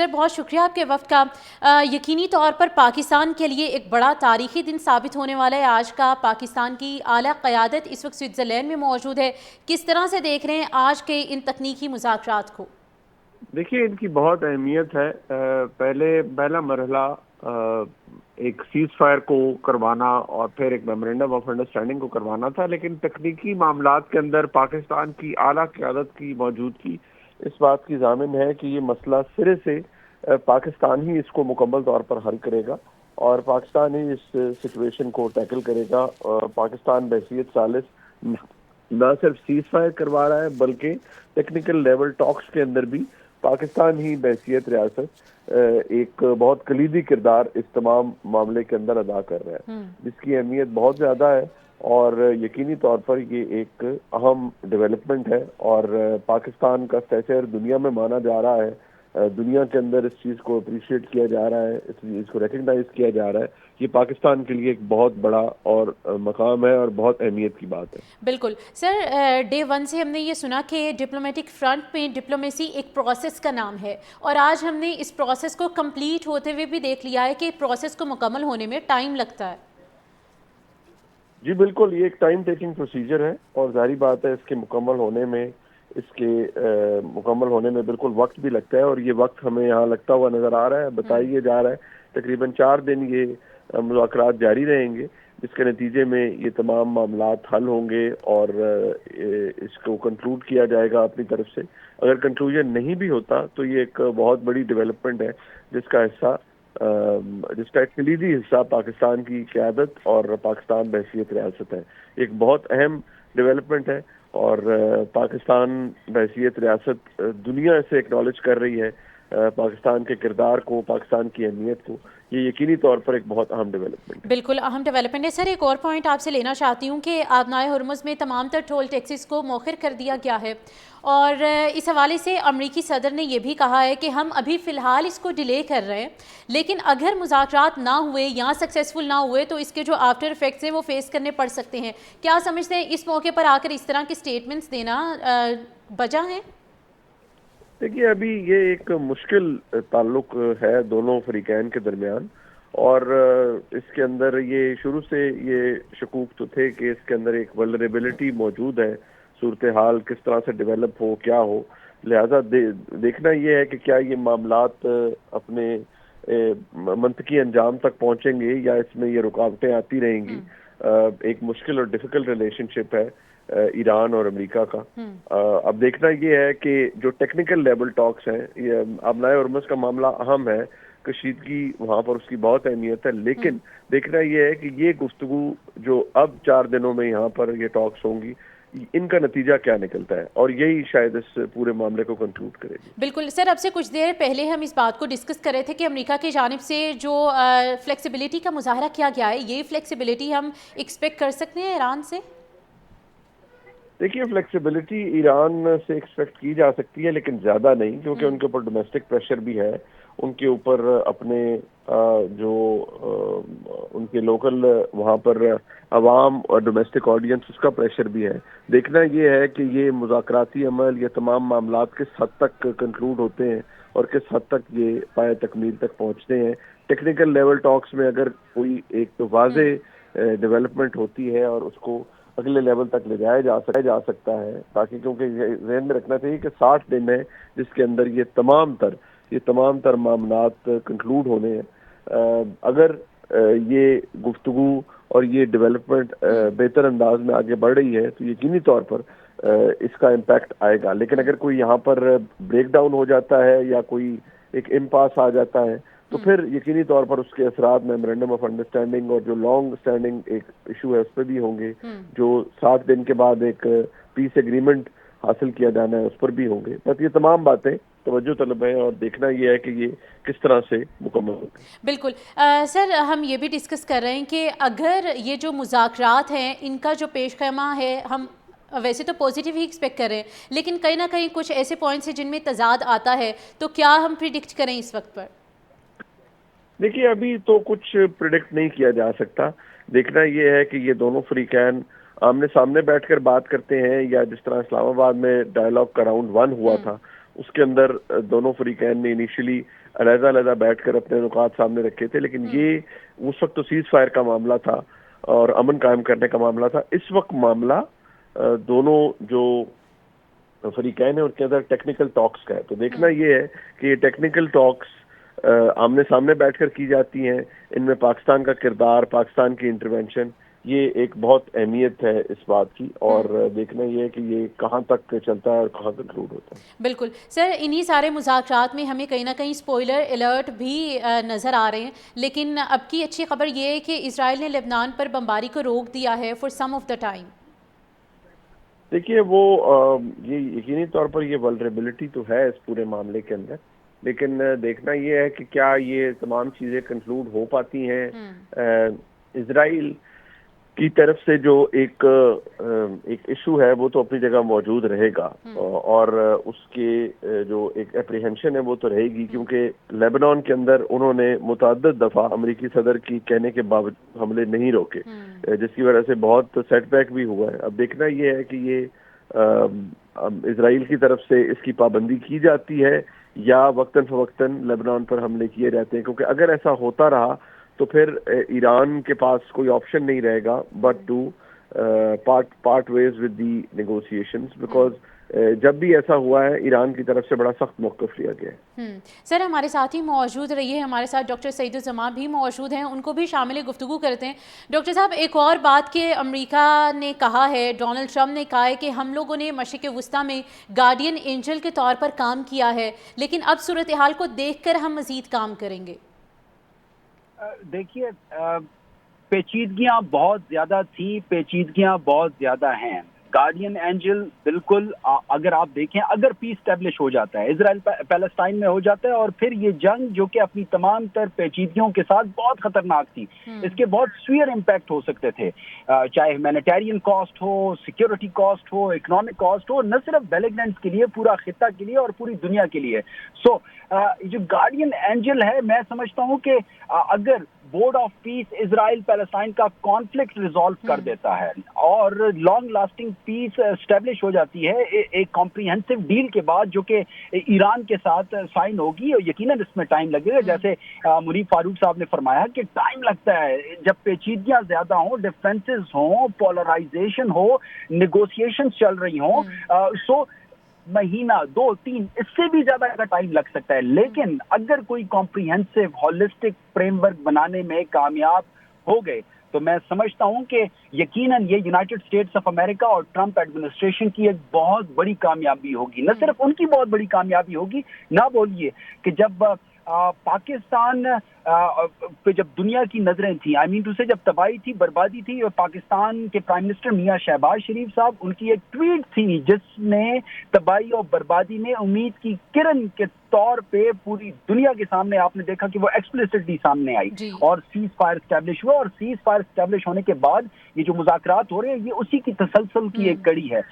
سر بہت شکریہ آپ کے وقت کا. یقینی طور پر پاکستان کے لیے ایک بڑا تاریخی دن ثابت ہونے والا ہے آج کا. پاکستان کی اعلیٰ قیادت اس وقت سوئٹزرلینڈ میں موجود ہے. کس طرح سے دیکھ رہے ہیں آج کے ان تکنیکی مذاکرات کو؟ دیکھیے ان کی بہت اہمیت ہے. پہلا مرحلہ ایک سیز فائر کو کروانا اور پھر ایک میمورینڈم آف انڈرسٹینڈنگ کو کروانا تھا، لیکن تکنیکی معاملات کے اندر پاکستان کی اعلیٰ قیادت کی موجودگی اس بات کی ضامن ہے کہ یہ مسئلہ سرے سے پاکستان ہی اس کو مکمل طور پر حل کرے گا اور پاکستان ہی اس سچویشن کو ٹیکل کرے گا. پاکستان بحیثیت ثالث نہ صرف سیز فائر کروا رہا ہے بلکہ ٹیکنیکل لیول ٹاکس کے اندر بھی پاکستان ہی بحیثیت ریاست ایک بہت کلیدی کردار اس تمام معاملے کے اندر ادا کر رہا ہے، جس کی اہمیت بہت زیادہ ہے اور یقینی طور پر یہ ایک اہم ڈیولپمنٹ ہے اور پاکستان کا اسٹیچر دنیا میں مانا جا رہا ہے. دنیا کے اندر اس چیز کو اپریشیٹ کیا جا رہا ہے، اس چیز کو ریکگنائز کیا جا رہا ہے. یہ پاکستان کے لیے ایک بہت بڑا اور مقام ہے اور بہت اہمیت کی بات ہے. بالکل سر، ڈے ون سے ہم نے یہ سنا کہ ڈپلومیٹک فرنٹ پہ ڈپلومیسی ایک پروسیس کا نام ہے اور آج ہم نے اس پروسیس کو کمپلیٹ ہوتے ہوئے بھی دیکھ لیا ہے کہ پروسیس کو مکمل ہونے میں ٹائم لگتا ہے. جی بالکل، یہ ایک ٹائم ٹیکنگ پروسیجر ہے اور ظاہری بات ہے اس کے مکمل ہونے میں بالکل وقت بھی لگتا ہے اور یہ وقت ہمیں یہاں لگتا ہوا نظر آ رہا ہے. بتائیے جا رہا ہے تقریباً 4 دن یہ مذاکرات جاری رہیں گے، جس کے نتیجے میں یہ تمام معاملات حل ہوں گے اور اس کو کنکلوڈ کیا جائے گا اپنی طرف سے. اگر کنکلوژن نہیں بھی ہوتا تو یہ ایک بہت بڑی ڈیولپمنٹ ہے جس کا ایک کلیدی حصہ پاکستان کی قیادت اور پاکستان بحیثیت ریاست ہے. ایک بہت اہم ڈیولپمنٹ ہے اور پاکستان بحیثیت ریاست دنیا سے اکنالج کر رہی ہے پاکستان کے کردار کو، پاکستان کی اہمیت کو. یہ یقینی طور پر ایک بہت اہم ڈیولپمنٹ ہے. بالکل اہم ڈیولپمنٹ ہے. سر ایک اور پوائنٹ آپ سے لینا چاہتی ہوں کہ آبنائے ہرمز میں تمام تر ٹول ٹیکسز کو مؤخر کر دیا گیا ہے اور اس حوالے سے امریکی صدر نے یہ بھی کہا ہے کہ ہم ابھی فی الحال اس کو ڈیلے کر رہے ہیں، لیکن اگر مذاکرات نہ ہوئے یا سکسیسفل نہ ہوئے تو اس کے جو آفٹر افیکٹس ہیں وہ فیس کرنے پڑ سکتے ہیں. کیا سمجھتے ہیں اس موقع پر آ کر اس طرح کی اسٹیٹمنٹس دینا بجا ہے؟ دیکھیے ابھی یہ ایک مشکل تعلق ہے دونوں فریقین کے درمیان اور اس کے اندر یہ شروع سے یہ شکوک تو تھے کہ اس کے اندر ایک ولنریبلٹی موجود ہے، صورتحال کس طرح سے ڈیولپ ہو کیا ہو. لہذا دیکھنا یہ ہے کہ کیا یہ معاملات اپنے منطقی انجام تک پہنچیں گے یا اس میں یہ رکاوٹیں آتی رہیں گی. ایک مشکل اور ڈیفیکلٹ ریلیشن شپ ہے ایران اور امریکہ کا. اب دیکھنا یہ ہے کہ جو ٹیکنیکل لیول ٹاکس ہیں، یہ آبنائے ہرمز کا معاملہ اہم ہے، کشیدگی وہاں پر اس کی بہت اہمیت ہے، لیکن دیکھنا یہ ہے کہ یہ گفتگو جو اب 4 دنوں میں یہاں پر یہ ٹاکس ہوں گی، ان کا نتیجہ کیا نکلتا ہے اور یہی شاید اس پورے معاملے کو کنکلوڈ کرے گی. بالکل سر، اب سے کچھ دیر پہلے ہم اس بات کو ڈسکس کر رہے تھے کہ امریکہ کی جانب سے جو فلیکسیبلٹی کا مظاہرہ کیا گیا ہے، یہ فلیکسیبلٹی ہم ایکسپیکٹ کر سکتے ہیں ایران سے؟ دیکھیے فلیکسیبلٹی ایران سے ایکسپیکٹ کی جا سکتی ہے لیکن زیادہ نہیں، کیونکہ ان کے اوپر ڈومیسٹک پریشر بھی ہے، ان کے اوپر اپنے جو ان کے لوکل وہاں پر عوام اور ڈومیسٹک آڈینس اس کا پریشر بھی ہے. دیکھنا یہ ہے کہ یہ مذاکراتی عمل، یہ تمام معاملات کس حد تک کنکلوڈ ہوتے ہیں اور کس حد تک یہ پائے تکمیل تک پہنچتے ہیں. ٹیکنیکل لیول ٹاکس میں اگر کوئی ایک واضح ڈیولپمنٹ ہوتی ہے اور اس کو اگلے لیول تک لے جایا جا سکتا ہے، تاکہ کیونکہ ذہن میں رکھنا چاہیے کہ 60 دن ہے جس کے اندر یہ تمام تر معاملات کنکلوڈ ہونے ہیں. اگر یہ گفتگو اور یہ ڈیولپمنٹ بہتر انداز میں آگے بڑھ رہی ہے تو یقینی طور پر اس کا امپیکٹ آئے گا. لیکن اگر کوئی یہاں پر بریک ڈاؤن ہو جاتا ہے یا کوئی ایک امپاس آ جاتا ہے تو پھر یقینی طور پر اس کے اثرات میمورینڈم آف انڈرسٹینڈنگ اور جو لانگ اسٹینڈنگ ایک ایشو ہے اس پہ بھی ہوں گے، جو 60 دن کے بعد ایک پیس ایگریمنٹ حاصل کیا جانا ہے اس پر بھی ہوں گے. بس یہ تمام باتیں توجہ طلب ہیں اور دیکھنا یہ ہے کہ یہ کس طرح سے مکمل ہوگی. بالکل سر، ہم یہ بھی ڈسکس کر رہے ہیں کہ اگر یہ جو مذاکرات ہیں ان کا جو پیش خیمہ ہے، ہم ویسے تو پازیٹیو ہی ایکسپیکٹ کر رہے ہیں، لیکن کہیں نہ کہیں کچھ ایسے پوائنٹس ہیں جن میں تضاد آتا ہے، تو کیا ہم پریڈکٹ کریں اس وقت پر؟ دیکھیے ابھی تو کچھ پریڈکٹ نہیں کیا جا سکتا. دیکھنا یہ ہے کہ یہ دونوں فریقین آمنے سامنے بیٹھ کر بات کرتے ہیں یا جس طرح اسلام آباد میں ڈائیلاگ کا راؤنڈ 1 ہوا تھا اس کے اندر دونوں فریقین نے انیشلی علیحدہ علیحدہ بیٹھ کر اپنے نکات سامنے رکھے تھے، لیکن یہ اس وقت تو سیز فائر کا معاملہ تھا اور امن قائم کرنے کا معاملہ تھا. اس وقت معاملہ دونوں جو فریقین ہیں ان کے اندر ٹیکنیکل ٹاکس کا ہے. تو دیکھنا یہ ہے کہ یہ ٹیکنیکل ٹاکس آمنے سامنے بیٹھ کر کی جاتی ہیں، ان میں پاکستان کا کردار، پاکستان کی انٹرونشن، یہ ایک بہت اہمیت ہے اس بات کی، اور دیکھنا یہ ہے کہ یہ کہاں تک چلتا ہے اور کہاں کنکلوڈ ہوتا ہے. بالکل سر، انہی سارے مذاکرات میں ہمیں کہیں نہ کہیں اسپوائلر الرٹ بھی نظر آ رہے ہیں، لیکن اب کی اچھی خبر یہ ہے کہ اسرائیل نے لبنان پر بمباری کو روک دیا ہے for some of the time. دیکھیے وہ یہ یقینی طور پر یہ ولنریبلٹی تو ہے اس پورے معاملے کے اندر، لیکن دیکھنا یہ ہے کہ کیا یہ تمام چیزیں کنکلوڈ ہو پاتی ہیں. اسرائیل کی طرف سے جو ایک ایشو ہے وہ تو اپنی جگہ موجود رہے گا، اور اس کے جو ایک اپریہنشن ہے وہ تو رہے گی، کیونکہ لیبنان کے اندر انہوں نے متعدد دفعہ امریکی صدر کی کہنے کے باوجود حملے نہیں روکے، جس کی وجہ سے بہت سیٹ بیک بھی ہوا ہے. اب دیکھنا یہ ہے کہ یہ اسرائیل کی طرف سے اس کی پابندی کی جاتی ہے یا وقتاً فوقتاً لیبنان پر حملے کیے جاتے ہیں، کیونکہ اگر ایسا ہوتا رہا تو پھر ایران کے پاس کوئی آپشن نہیں رہے گا but to part ways with the negotiations, because جب بھی ایسا ہوا ہے ایران کی طرف سے بڑا سخت موقف لیا گیا ہے. سر ہمارے ساتھ ہی موجود رہی ہے، ہمارے ساتھ ڈاکٹر سعید الزماں بھی موجود ہیں، ان کو بھی شامل گفتگو کرتے ہیں. ڈاکٹر صاحب، ایک اور بات کہ امریکہ نے کہا ہے، ڈونلڈ ٹرمپ نے کہا ہے کہ ہم لوگوں نے مشرق وسطیٰ میں گارڈین اینجل کے طور پر کام کیا ہے، لیکن اب صورتحال کو دیکھ کر ہم مزید کام کریں گے. دیکھیے پیچیدگیاں بہت زیادہ تھیں، پیچیدگیاں بہت زیادہ ہیں. گارڈین اینجل بالکل اگر آپ دیکھیں، اگر پیس اسٹیبلش ہو جاتا ہے، اسرائیل پیلسٹائن میں ہو جاتا ہے، اور پھر یہ جنگ جو کہ اپنی تمام تر پیچیدگیوں کے ساتھ بہت خطرناک تھی، اس کے بہت سویئر امپیکٹ ہو سکتے تھے، چاہے ہیومینیٹیرین کاسٹ ہو، سیکیورٹی کاسٹ ہو، اکنامک کاسٹ ہو، نہ صرف بیلیگننٹس کے لیے، پورا خطہ کے لیے اور پوری دنیا کے لیے. سو جو گارڈین اینجل ہے، میں سمجھتا ہوں کہ اگر board of peace Israel Palestine کا کانفلکٹ ریزالو کر دیتا ہے اور لانگ لاسٹنگ پیس اسٹیبلش ہو جاتی ہے ایک کمپریہنسو ڈیل کے بعد جو کہ ایران کے ساتھ سائن ہوگی، اور یقیناً اس میں ٹائم لگے گا، جیسے منیب فاروق صاحب نے فرمایا کہ ٹائم لگتا ہے جب پیچیدگیاں زیادہ ہوں، ڈفرینسز ہوں، پولرائزیشن ہو، نیگوسیشنز چل رہی ہوں، سو مہینہ 2-3 اس سے بھی زیادہ کا ٹائم لگ سکتا ہے. لیکن اگر کوئی کمپریہنسو ہولسٹک فریم ورک بنانے میں کامیاب ہو گئے تو میں سمجھتا ہوں کہ یقیناً یہ یونائٹڈ اسٹیٹس آف امریکہ اور ٹرمپ ایڈمنسٹریشن کی ایک بہت بڑی کامیابی ہوگی. نہ صرف ان کی بہت بڑی کامیابی ہوگی، نہ بولیے کہ جب پاکستان پہ جب دنیا کی نظریں تھیں، آئی مین ٹو سے جب تباہی تھی، بربادی تھی، اور پاکستان کے پرائم منسٹر میاں شہباز شریف صاحب، ان کی ایک ٹویٹ تھی جس نے تباہی اور بربادی میں امید کی کرن کے طور پہ پوری دنیا کے سامنے آپ نے دیکھا کہ وہ ایکسپلیسٹلی سامنے آئی اور سیز فائر اسٹیبلش ہوا. اور سیز فائر اسٹیبلش ہونے کے بعد یہ جو مذاکرات ہو رہے ہیں یہ اسی کی تسلسل کی ایک کڑی ہے.